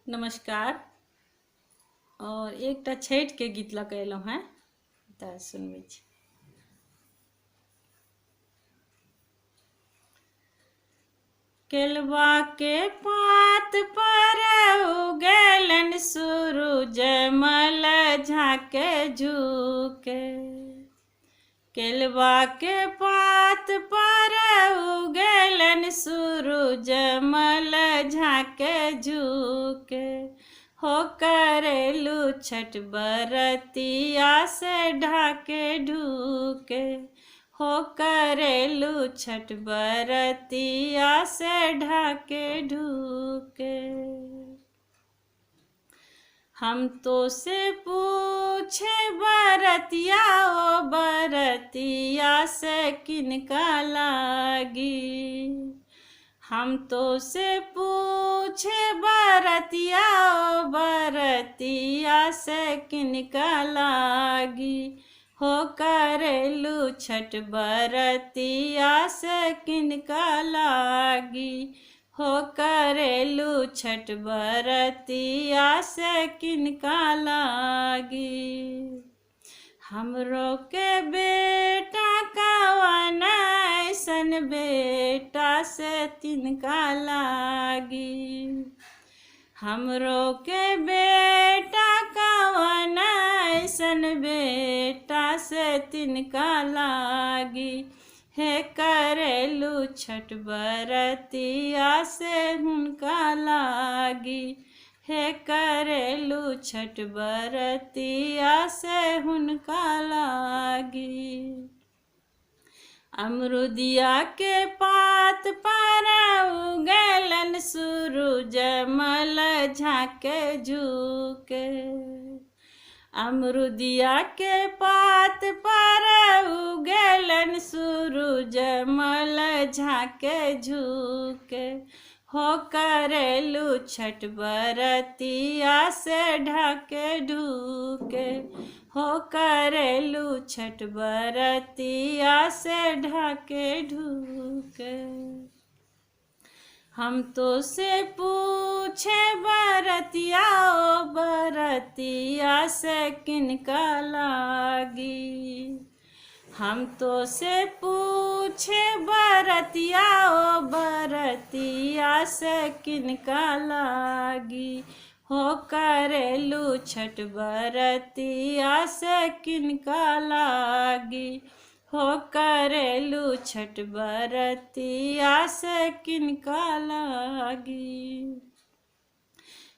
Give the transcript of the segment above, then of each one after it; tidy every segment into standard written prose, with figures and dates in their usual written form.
नमस्कार। और एक छठ के गीत लऽ कऽ हैं तऽ सुनबै छी। केलवा के पात पर उगलन सूरज मल झाके झुके। केलवा के पात पर उगलन सूरज मल झाके झुके। हो करेलू छठ बरतिया से ढाके ढूके। हो करेलू छठ बरतिया से ढाके ढूके। हम तो से पूछे बरतिया ओ बरतिया से किनका लागी। हम तो से पूछे बरतिया ओ बरतिया से किनका लागी। हो करेलू छठ बरतिया से किनका लागी। हो करेलू छठ बरतिया से किनका लागी। हमरो के बेटा कवन ऐसन बेटा से तिनका लागी। हमरो के बेटा कवन ऐसन बेटा से तिनका लागी। हे करेलू छठ बरतिया से हुनका लागी। हे करेलू छठ बरतिया से हुनका लागी। अमरुदिया के पात पर उगलन सूरज मल झाके झुके। अमरुदिया के पात पर उगलन सूरज मल झाके झुके। हो करेलू छठ बरतिया से ढाके ढूके। हो करेलू छठ बरतिया से ढाके ढूके। हम तो से पूछे बरतिया ओ बरतिया से किनका लागी। हम तो से पूछे बरतिया ओ बरतिया से किनका लागी। हो करेलू छठ बरतिया से किनका लागी। हो करेलू छठ बरतिया से किनका लागी।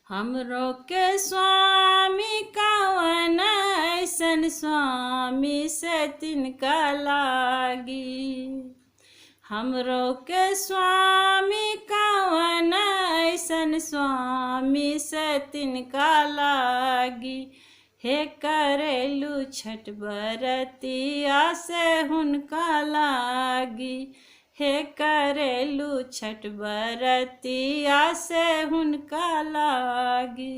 हमरो के स्वामी कवन ऐसन स्वामी से तिनका लागी। हमरो के स्वामी कवन ऐसन स्वामी से तिनका लागी। हे करेलू छठ बरतिया से हुनका लागी। हे करेलू छठ बरतिया से हुनका लागी।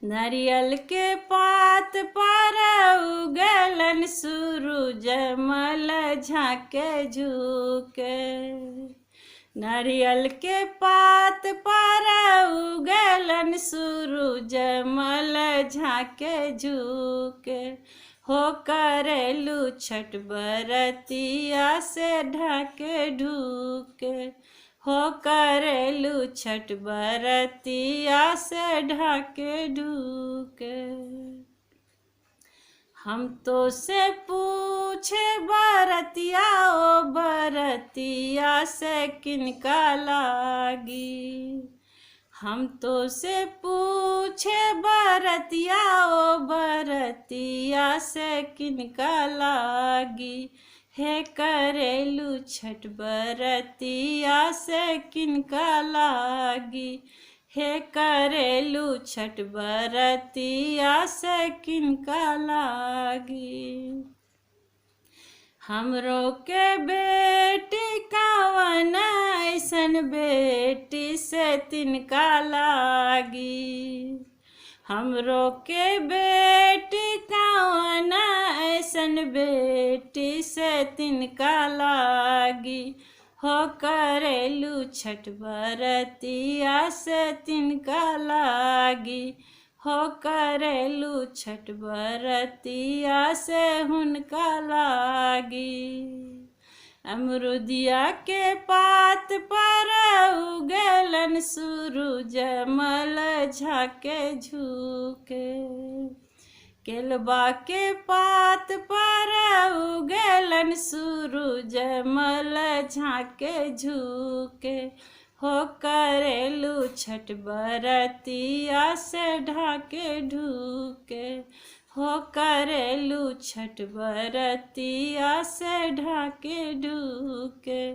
नारियल के पात पर उगलन सूरज मल झाके झुके। नारियल के पात पर उगलन सूरज मल झाके झुके। हो करेलू छठ बरतिया से ढाके ढूके। हो करेलू छठ बरतिया से ढाके ढूके। हम तो से पूछे बरतिया ओ बरतिया से किनका लागी। हम तो से पूछे बरतिया ओ बरतिया से किनका लागी। हे करेलू छठ बरतिया से किनका लागी। हे करेलू छठ बरतिया से किनका लागी। हमरो के बेटी कवन ऐसन बेटी से तिनका लागी। हमरो के बेटी कवन ऐसन बेटी से तिनका लागी। हो करेलू छठ बरतिया से तिनका लागी, हो करेलू छठ बरतिया से हुनका लागी। अमरुदिया के पात पर उगलन सूरज मल झाके झुके, केलबा के पात पर उगलन सूरज मल झाके झुके, हो करेलू छठ बरतिया से ढाके ढूके, हो करेलू छठ बरतिया से ढाके ढूके।